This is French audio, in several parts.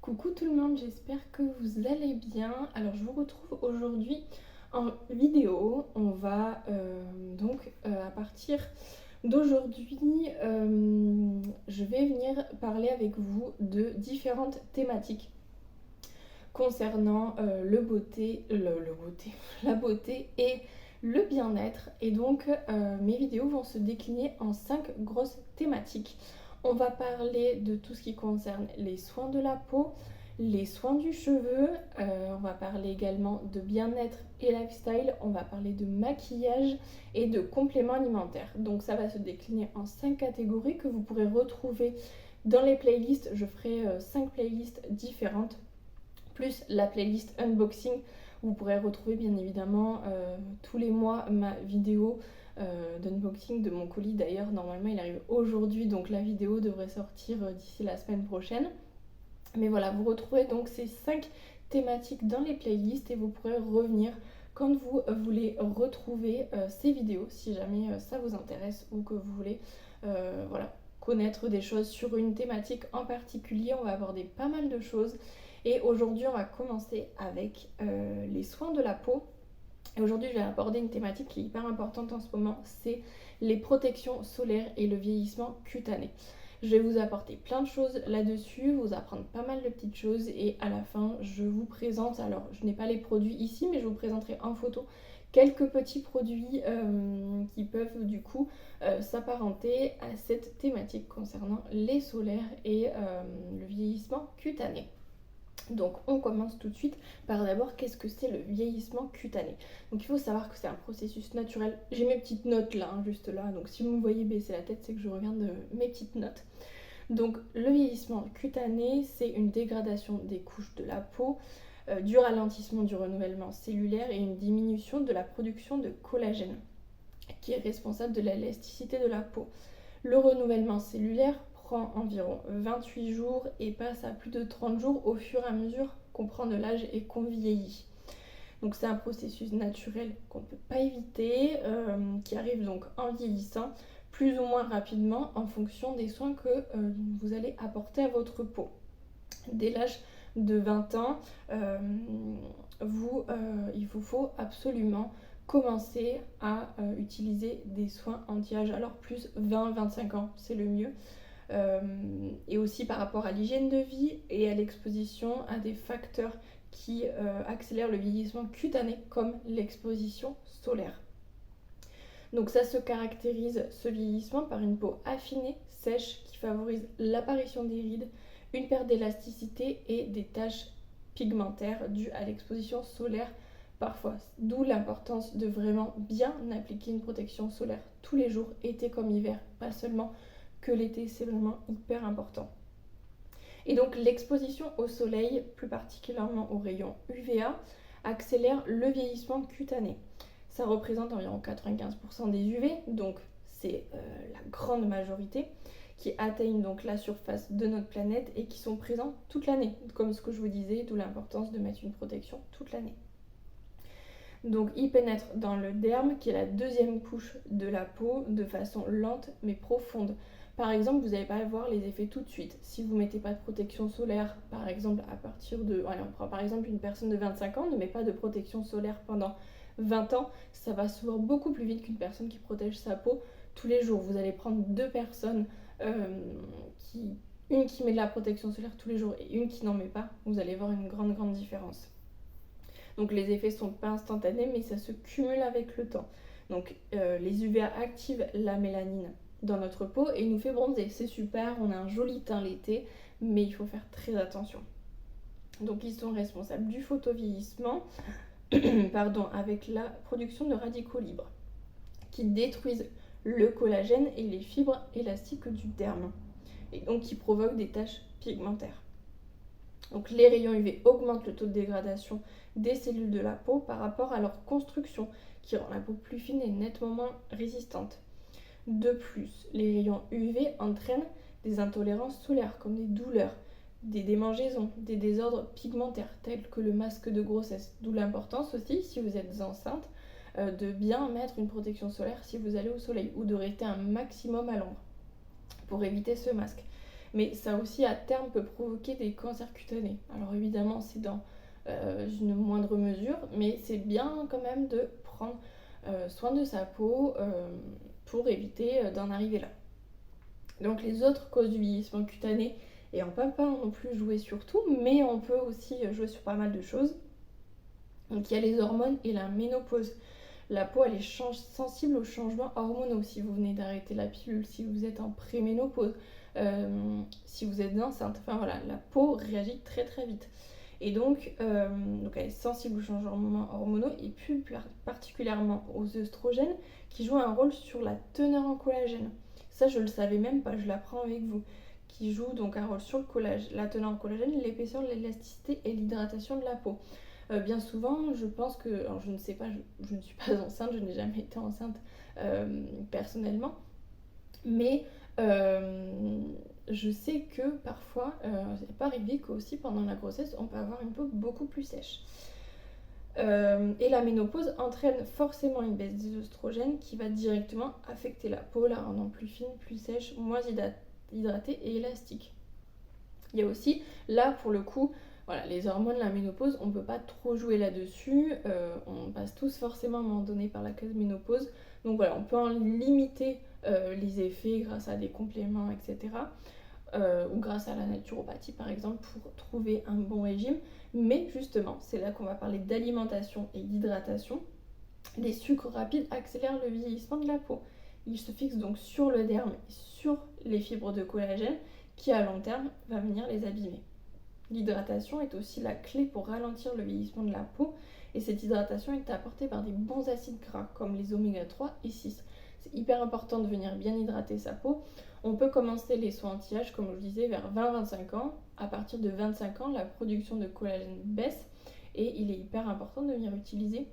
Coucou tout le monde, j'espère que vous allez bien. Alors je vous retrouve aujourd'hui en vidéo. On va à partir d'aujourd'hui, je vais venir parler avec vous de différentes thématiques concernant la beauté et le bien-être. Et donc mes vidéos vont se décliner en 5 grosses thématiques. On va parler de tout ce qui concerne les soins de la peau, les soins du cheveu, on va parler également de bien-être et lifestyle, on va parler de maquillage et de compléments alimentaires. Donc ça va se décliner en 5 catégories que vous pourrez retrouver dans les playlists. Je ferai 5 playlists différentes, plus la playlist unboxing. Vous pourrez retrouver bien évidemment tous les mois ma vidéo d'unboxing de mon colis. D'ailleurs, normalement il arrive aujourd'hui, donc la vidéo devrait sortir d'ici la semaine prochaine. Mais voilà, vous retrouvez donc ces 5 thématiques dans les playlists et vous pourrez revenir quand vous voulez retrouver ces vidéos, si jamais ça vous intéresse ou que vous voulez connaître des choses sur une thématique en particulier. On va aborder pas mal de choses. Et aujourd'hui, on va commencer avec les soins de la peau. Et aujourd'hui, je vais aborder une thématique qui est hyper importante en ce moment, c'est les protections solaires et le vieillissement cutané. Je vais vous apporter plein de choses là-dessus, vous apprendre pas mal de petites choses et à la fin, je vous présente, alors je n'ai pas les produits ici, mais je vous présenterai en photo quelques petits produits qui peuvent du coup s'apparenter à cette thématique concernant les solaires et le vieillissement cutané. Donc on commence tout de suite par d'abord qu'est-ce que c'est le vieillissement cutané. Donc il faut savoir que c'est un processus naturel. J'ai mes petites notes là, juste là, donc si vous me voyez baisser la tête, c'est que je regarde mes petites notes. Donc le vieillissement cutané, c'est une dégradation des couches de la peau, du ralentissement du renouvellement cellulaire et une diminution de la production de collagène, qui est responsable de l'élasticité de la peau. Le renouvellement cellulaire prend environ 28 jours et passe à plus de 30 jours au fur et à mesure qu'on prend de l'âge et qu'on vieillit. Donc c'est un processus naturel qu'on ne peut pas éviter, qui arrive donc en vieillissant, plus ou moins rapidement en fonction des soins que vous allez apporter à votre peau. Dès l'âge de 20 ans, il vous faut absolument commencer à utiliser des soins anti-âge. Alors plus 20-25 ans, c'est le mieux. Et aussi par rapport à l'hygiène de vie et à l'exposition à des facteurs qui accélèrent le vieillissement cutané comme l'exposition solaire. Donc ça se caractérise, ce vieillissement, par une peau affinée, sèche, qui favorise l'apparition des rides, une perte d'élasticité et des taches pigmentaires dues à l'exposition solaire parfois. D'où l'importance de vraiment bien appliquer une protection solaire tous les jours, été comme hiver, pas seulement que l'été, c'est vraiment hyper important. Et donc l'exposition au soleil, plus particulièrement aux rayons UVA, accélère le vieillissement cutané. Ça représente environ 95% des UV, donc c'est la grande majorité, qui atteignent donc la surface de notre planète et qui sont présents toute l'année, comme ce que je vous disais, d'où l'importance de mettre une protection toute l'année. Donc il pénètre dans le derme, qui est la deuxième couche de la peau, de façon lente mais profonde. Par exemple, vous n'allez pas voir les effets tout de suite. Si vous ne mettez pas de protection solaire, par exemple, à partir de... Allez, on prend par exemple une personne de 25 ans, ne met pas de protection solaire pendant 20 ans, ça va se voir beaucoup plus vite qu'une personne qui protège sa peau tous les jours. Vous allez prendre deux personnes, une qui met de la protection solaire tous les jours et une qui n'en met pas, vous allez voir une grande différence. Donc les effets ne sont pas instantanés, mais ça se cumule avec le temps. Donc les UVA activent la mélanine dans notre peau et nous fait bronzer. C'est super, on a un joli teint l'été, mais il faut faire très attention. Donc ils sont responsables du photovieillissement avec la production de radicaux libres qui détruisent le collagène et les fibres élastiques du derme et donc qui provoquent des taches pigmentaires. Donc les rayons UV augmentent le taux de dégradation des cellules de la peau par rapport à leur construction qui rend la peau plus fine et nettement moins résistante. De plus, les rayons UV entraînent des intolérances solaires comme des douleurs, des démangeaisons, des désordres pigmentaires tels que le masque de grossesse. D'où l'importance aussi, si vous êtes enceinte, de bien mettre une protection solaire si vous allez au soleil ou de rester un maximum à l'ombre pour éviter ce masque. mais ça aussi à terme peut provoquer des cancers cutanés. Alors évidemment c'est dans une moindre mesure, mais c'est bien quand même de prendre soin de sa peau pour éviter d'en arriver là. Donc les autres causes du vieillissement cutané, et on peut pas non plus jouer sur tout, mais on peut aussi jouer sur pas mal de choses. Donc il y a les hormones et la ménopause. La peau elle est sensible aux changements hormonaux. Si vous venez d'arrêter la pilule, si vous êtes en préménopause, si vous êtes enceinte, enfin voilà, la peau réagit très très vite. Et donc elle est sensible aux changements hormonaux et plus particulièrement aux œstrogènes qui jouent un rôle sur la teneur en collagène. Ça je le savais même pas, je l'apprends avec vous. Qui joue donc un rôle sur le collagène, la teneur en collagène, l'épaisseur, l'élasticité et l'hydratation de la peau. Bien souvent, je pense que, alors je ne sais pas, je ne suis pas enceinte, je n'ai jamais été enceinte personnellement, mais je sais que parfois, ça peut arriver qu'aussi pendant la grossesse, on peut avoir une peau beaucoup plus sèche. Et la ménopause entraîne forcément une baisse des oestrogènes qui va directement affecter la peau, la rendant plus fine, plus sèche, moins hydratée et élastique. Il y a aussi, là pour le coup, voilà, les hormones, la ménopause, on ne peut pas trop jouer là-dessus. On passe tous forcément à un moment donné par la case ménopause. Donc voilà, on peut en limiter les effets grâce à des compléments, etc. Ou grâce à la naturopathie par exemple pour trouver un bon régime. Mais justement, c'est là qu'on va parler d'alimentation et d'hydratation. Les sucres rapides accélèrent le vieillissement de la peau. Ils se fixent donc sur le derme et sur les fibres de collagène qui à long terme va venir les abîmer. L'hydratation est aussi la clé pour ralentir le vieillissement de la peau et cette hydratation est apportée par des bons acides gras comme les oméga 3 et 6. C'est hyper important de venir bien hydrater sa peau. On peut commencer les soins anti-âge, comme je disais, vers 20-25 ans. À partir de 25 ans, la production de collagène baisse et il est hyper important de venir utiliser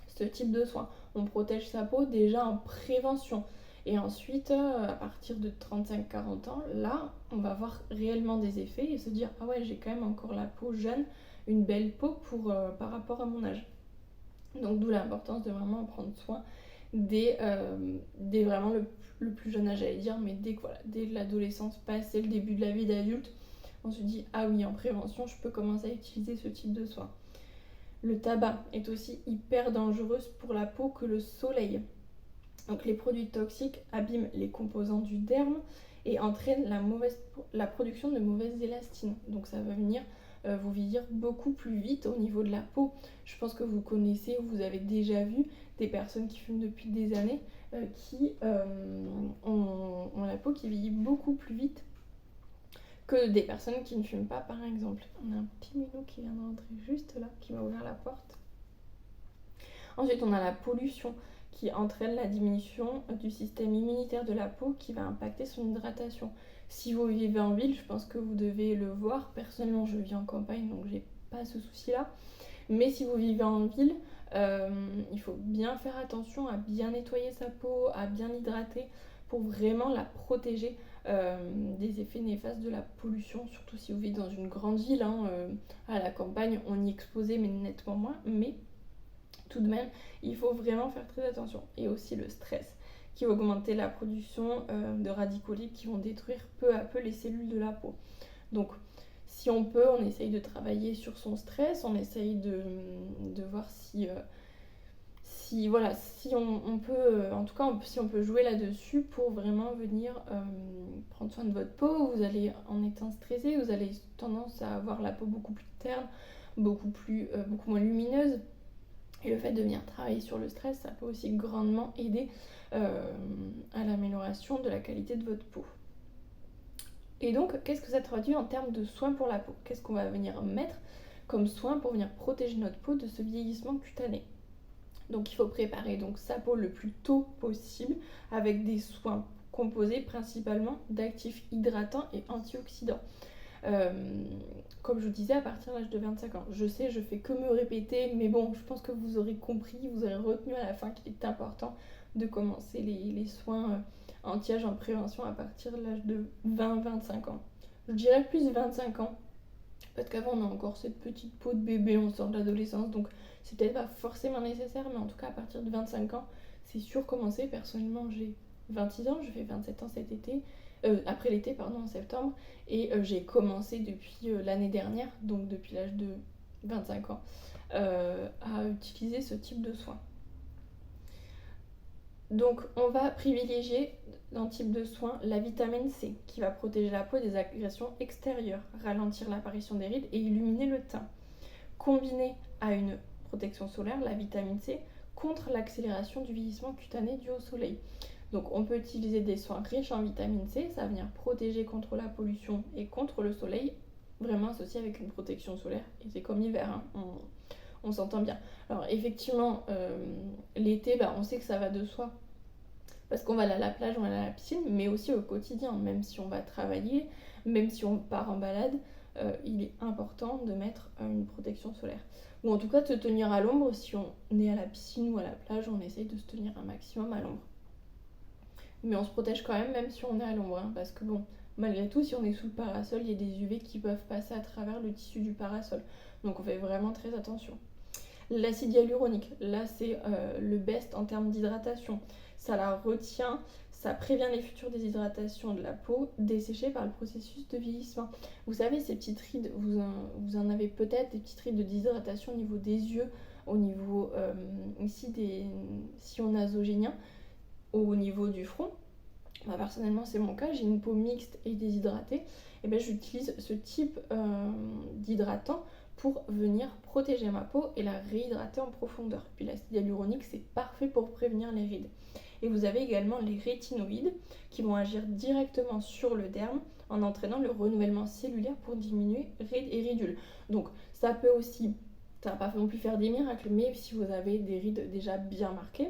ce type de soins. On protège sa peau déjà en prévention. Et ensuite, à partir de 35-40 ans, là, on va voir réellement des effets et se dire ah ouais, j'ai quand même encore la peau jeune, une belle peau par rapport à mon âge. Donc d'où l'importance de vraiment prendre soin dès vraiment le plus jeune âge, j'allais dire, mais dès l'adolescence, passé le début de la vie d'adulte, on se dit ah oui, en prévention, je peux commencer à utiliser ce type de soins. Le tabac est aussi hyper dangereux pour la peau que le soleil. Donc les produits toxiques abîment les composants du derme et entraînent la production de mauvaises élastines. Donc ça va venir vous vieillir beaucoup plus vite au niveau de la peau. Je pense que vous connaissez ou vous avez déjà vu des personnes qui fument depuis des années qui ont la peau qui vieillit beaucoup plus vite que des personnes qui ne fument pas par exemple. On a un petit minou qui vient de rentrer juste là, qui m'a ouvert la porte. Ensuite on a la pollution qui entraîne la diminution du système immunitaire de la peau qui va impacter son hydratation. Si vous vivez en ville, je pense que vous devez le voir. Personnellement, je vis en campagne, donc j'ai pas ce souci-là. Mais si vous vivez en ville, il faut bien faire attention à bien nettoyer sa peau, à bien l'hydrater pour vraiment la protéger des effets néfastes de la pollution, surtout si vous vivez dans une grande ville. À la campagne, on y est exposé, mais nettement moins. Mais tout de même, il faut vraiment faire très attention. Et aussi le stress qui va augmenter la production de radicaux libres qui vont détruire peu à peu les cellules de la peau. Donc si on peut, on essaye de travailler sur son stress, on essaye de voir si on peut, en tout cas si on peut jouer là-dessus pour vraiment venir prendre soin de votre peau. Vous allez, en étant stressé, vous allez tendance à avoir la peau beaucoup plus terne, beaucoup moins lumineuse. Et le fait de venir travailler sur le stress, ça peut aussi grandement aider à l'amélioration de la qualité de votre peau. Et donc, qu'est-ce que ça traduit en termes de soins pour la peau? Qu'est-ce qu'on va venir mettre comme soin pour venir protéger notre peau de ce vieillissement cutané? Donc, il faut préparer donc sa peau le plus tôt possible avec des soins composés principalement d'actifs hydratants et antioxydants. Comme je vous disais, à partir de l'âge de 25 ans. Je sais, je fais que me répéter, mais bon, je pense que vous aurez compris, vous aurez retenu à la fin qu'il est important de commencer les soins anti-âge en prévention à partir de l'âge de 20-25 ans. Je dirais plus 25 ans, parce qu'avant on a encore cette petite peau de bébé, on sort de l'adolescence, donc c'est peut-être pas forcément nécessaire, mais en tout cas à partir de 25 ans, c'est sûr commencer. Personnellement, j'ai 26 ans, je fais 27 ans cet été. après l'été, pardon, en septembre. Et j'ai commencé depuis l'année dernière, donc depuis l'âge de 25 ans, à utiliser ce type de soins. Donc on va privilégier dans type de soin la vitamine C qui va protéger la peau des agressions extérieures, ralentir l'apparition des rides et illuminer le teint. Combiné à une protection solaire, la vitamine C contre l'accélération du vieillissement cutané dû au soleil. Donc on peut utiliser des soins riches en vitamine C, ça va venir protéger contre la pollution et contre le soleil, vraiment associé avec une protection solaire. Et c'est comme l'hiver, hein, on s'entend bien. Alors effectivement, l'été, on sait que ça va de soi. Parce qu'on va aller à la plage, on va aller à la piscine, mais aussi au quotidien, même si on va travailler, même si on part en balade, il est important de mettre une protection solaire. Ou en tout cas de se tenir à l'ombre. Si on est à la piscine ou à la plage, on essaye de se tenir un maximum à l'ombre. Mais on se protège quand même si on est à l'ombre, hein, parce que bon, malgré tout, si on est sous le parasol, il y a des UV qui peuvent passer à travers le tissu du parasol. Donc on fait vraiment très attention. L'acide hyaluronique, là c'est le best en termes d'hydratation. Ça la retient, ça prévient les futures déshydratations de la peau desséchée par le processus de vieillissement. Vous savez, ces petites rides, vous en avez peut-être, des petites rides de déshydratation au niveau des yeux, au niveau ici des sillons nasogéniens, au niveau du front. Moi, personnellement, c'est mon cas, j'ai une peau mixte et déshydratée. Et bien, j'utilise ce type d'hydratant pour venir protéger ma peau et la réhydrater en profondeur. Puis l'acide hyaluronique, c'est parfait pour prévenir les rides. Et vous avez également les rétinoïdes qui vont agir directement sur le derme en entraînant le renouvellement cellulaire pour diminuer rides et ridules. Donc ça peut aussi, ça va pas non plus faire des miracles, mais si vous avez des rides déjà bien marquées,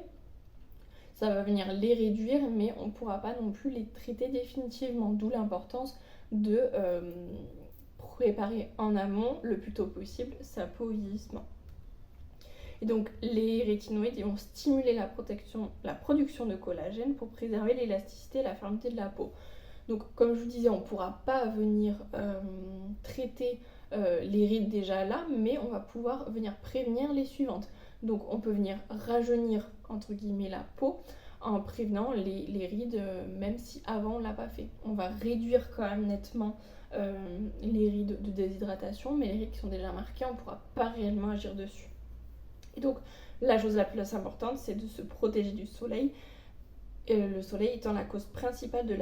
ça va venir les réduire, mais on ne pourra pas non plus les traiter définitivement. D'où l'importance de préparer en amont le plus tôt possible sa peau au vieillissement. Et donc les rétinoïdes vont stimuler la production de collagène pour préserver l'élasticité et la fermeté de la peau. Donc comme je vous disais, on ne pourra pas venir traiter les rides déjà là, mais on va pouvoir venir prévenir les suivantes. Donc on peut venir rajeunir entre guillemets la peau en prévenant les rides, même si avant on ne l'a pas fait. On va réduire quand même nettement les rides de déshydratation, mais les rides qui sont déjà marquées, on ne pourra pas réellement agir dessus. Et donc la chose la plus importante, c'est de se protéger du soleil. Le soleil étant la cause principale de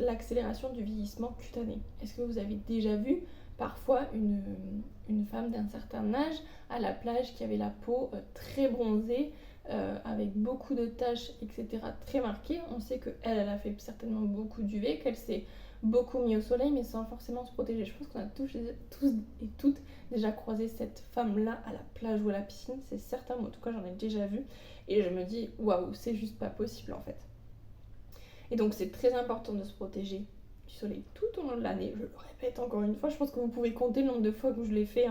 l'accélération du vieillissement cutané. Est-ce que vous avez déjà vu parfois une femme d'un certain âge à la plage qui avait la peau très bronzée, avec beaucoup de taches, etc., très marquées? On sait qu'elle a fait certainement beaucoup d'UV, qu'elle s'est beaucoup mis au soleil, mais sans forcément se protéger. Je pense qu'on a tous et toutes déjà croisé cette femme-là à la plage ou à la piscine, c'est certain, moi en tout cas j'en ai déjà vu, et je me dis, waouh, c'est juste pas possible en fait. Et donc c'est très important de se protéger du soleil tout au long de l'année. Je le répète encore une fois, je pense que vous pouvez compter le nombre de fois où je l'ai fait,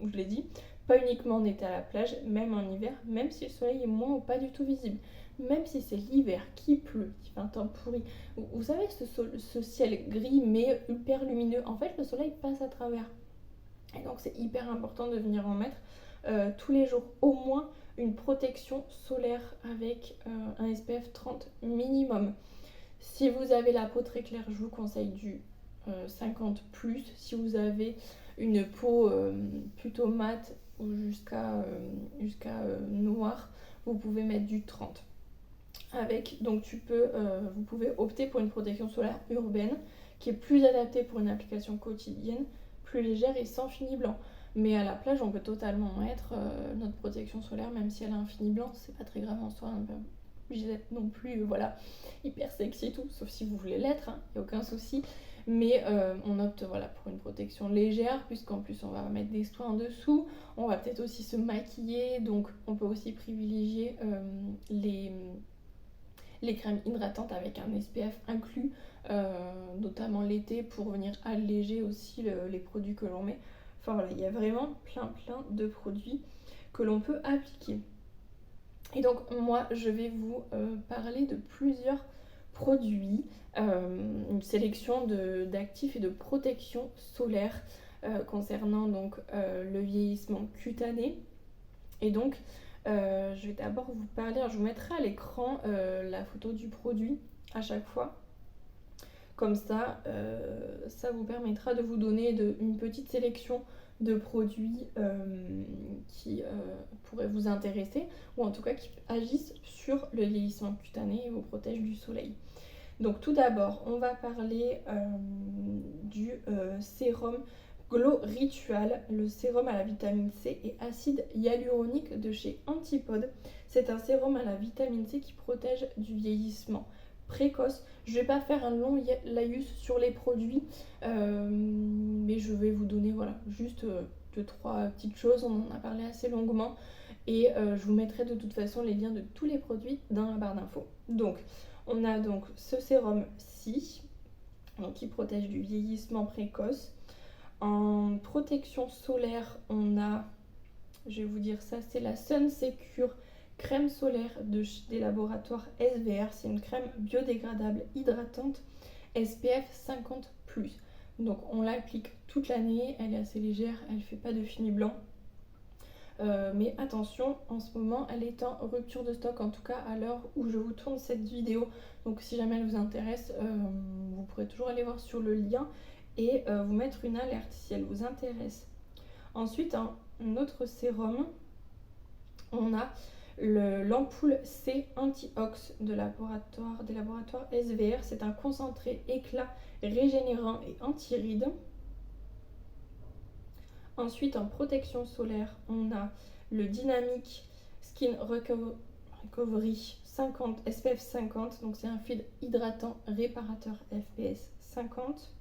où je l'ai dit. Pas uniquement en été à la plage, même en hiver, même si le soleil est moins ou pas du tout visible. Même si c'est l'hiver, qu'il pleut, qu'il fait un temps pourri. Vous savez, ce ciel gris mais hyper lumineux, en fait le soleil passe à travers. Et donc c'est hyper important de venir en mettre tous les jours au moins une protection solaire avec un SPF 30 minimum. Si vous avez la peau très claire, je vous conseille du 50+. Si vous avez une peau plutôt mate ou jusqu'à noire, vous pouvez mettre du 30. Donc vous pouvez opter pour une protection solaire urbaine qui est plus adaptée pour une application quotidienne, plus légère et sans fini blanc. Mais à la plage, on peut totalement mettre notre protection solaire, même si elle a un fini blanc, c'est pas très grave en soi. Obligé d'être non plus hyper sexy et tout, sauf si vous voulez l'être, il n'y a aucun souci. Mais on opte pour une protection légère, puisqu'en plus on va mettre des soins en dessous, on va peut-être aussi se maquiller, donc on peut aussi privilégier les crèmes hydratantes avec un SPF inclus, notamment l'été, pour venir alléger aussi les produits que l'on met. Enfin voilà, il y a vraiment plein de produits que l'on peut appliquer. Et donc moi je vais vous parler de plusieurs produits, une sélection d'actifs et de protection solaire concernant donc le vieillissement cutané. Et donc je vais d'abord vous parler, alors je vous mettrai à l'écran la photo du produit à chaque fois. Comme ça, ça vous permettra de vous donner une petite sélection de produits qui pourraient vous intéresser, ou en tout cas qui agissent sur le vieillissement cutané et vous protègent du soleil. Donc tout d'abord, on va parler du sérum Glow Ritual, le sérum à la vitamine C et acide hyaluronique de chez Antipode. C'est un sérum à la vitamine C qui protège du vieillissement précoce. Je ne vais pas faire un long laïus sur les produits, mais je vais vous donner voilà, juste 2-3 petites choses. On en a parlé assez longuement et je vous mettrai de toute façon les liens de tous les produits dans la barre d'infos. Donc, on a donc ce sérum-ci qui protège du vieillissement précoce. En protection solaire, on a, je vais vous dire ça, c'est la Sun Secure crème solaire des laboratoires SVR. C'est une crème biodégradable hydratante SPF 50+. Donc on l'applique toute l'année, elle est assez légère, elle ne fait pas de fini blanc. Mais attention, en ce moment, elle est en rupture de stock, en tout cas à l'heure où je vous tourne cette vidéo. Donc si jamais elle vous intéresse, vous pourrez toujours aller voir sur le lien et vous mettre une alerte si elle vous intéresse. Ensuite, un autre sérum, on a l'ampoule C Anti-Ox des laboratoires SVR. C'est un concentré éclat régénérant et anti-rides. Ensuite, en protection solaire, on a le Dynamic Skin Recovery 50, SPF 50. Donc c'est un fluide hydratant réparateur FPS 50.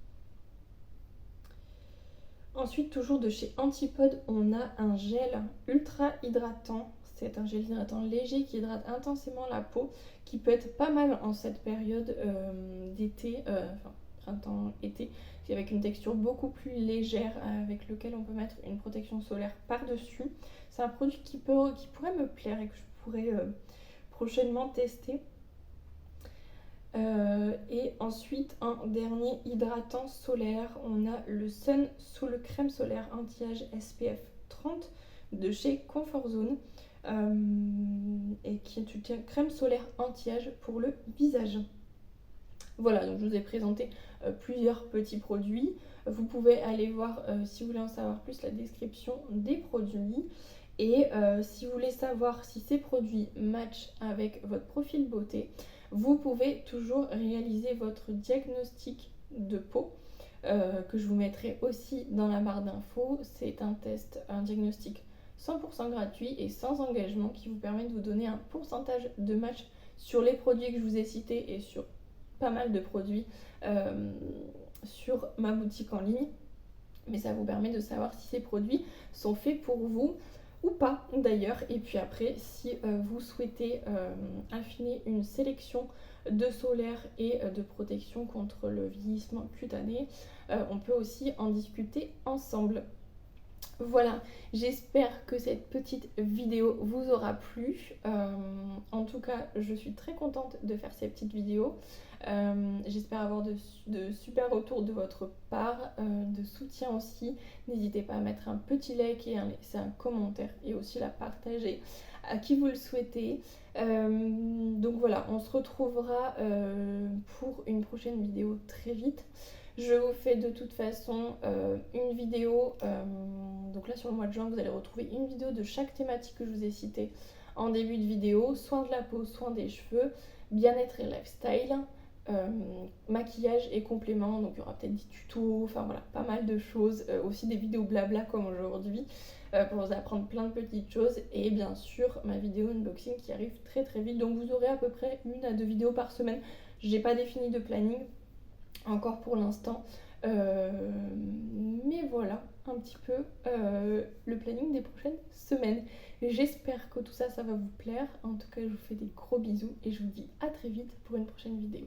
Ensuite, toujours de chez Antipode, on a un gel ultra hydratant. C'est un gel hydratant léger qui hydrate intensément la peau, qui peut être pas mal en cette période d'été, printemps-été, avec une texture beaucoup plus légère, avec lequel on peut mettre une protection solaire par-dessus. C'est un produit qui pourrait me plaire et que je pourrais prochainement tester. Et ensuite, un dernier hydratant solaire, on a le Sun Soul crème solaire anti-âge SPF 30 de chez Comfort Zone, et qui est une crème solaire anti-âge pour le visage. Voilà, donc je vous ai présenté plusieurs petits produits. Vous pouvez aller voir, si vous voulez en savoir plus, la description des produits. Et si vous voulez savoir si ces produits matchent avec votre profil beauté, vous pouvez toujours réaliser votre diagnostic de peau, que je vous mettrai aussi dans la barre d'infos. C'est un diagnostic 100% gratuit et sans engagement qui vous permet de vous donner un pourcentage de match sur les produits que je vous ai cités et sur pas mal de produits sur ma boutique en ligne. Mais ça vous permet de savoir si ces produits sont faits pour vous ou pas d'ailleurs. Et puis après, si vous souhaitez affiner une sélection de solaire et de protection contre le vieillissement cutané, on peut aussi en discuter ensemble. Voilà, j'espère que cette petite vidéo vous aura plu. En tout cas, je suis très contente de faire ces petites vidéos. J'espère avoir de super retours de votre part, de soutien aussi. N'hésitez pas à mettre un petit like et à laisser un commentaire et aussi la partager à qui vous le souhaitez. Donc voilà, on se retrouvera pour une prochaine vidéo très vite. Je vous fais de toute façon une vidéo, donc là sur le mois de juin vous allez retrouver une vidéo de chaque thématique que je vous ai citée en début de vidéo, soins de la peau, soins des cheveux, bien-être et lifestyle, maquillage et compléments, donc il y aura peut-être des tutos, enfin voilà, pas mal de choses, aussi des vidéos blabla comme aujourd'hui, pour vous apprendre plein de petites choses, et bien sûr ma vidéo unboxing qui arrive très très vite, donc vous aurez à peu près 1 à 2 vidéos par semaine. J'ai pas défini de planning encore pour l'instant, mais voilà un petit peu le planning des prochaines semaines. J'espère que tout ça va vous plaire. En tout cas, je vous fais des gros bisous et je vous dis à très vite pour une prochaine vidéo.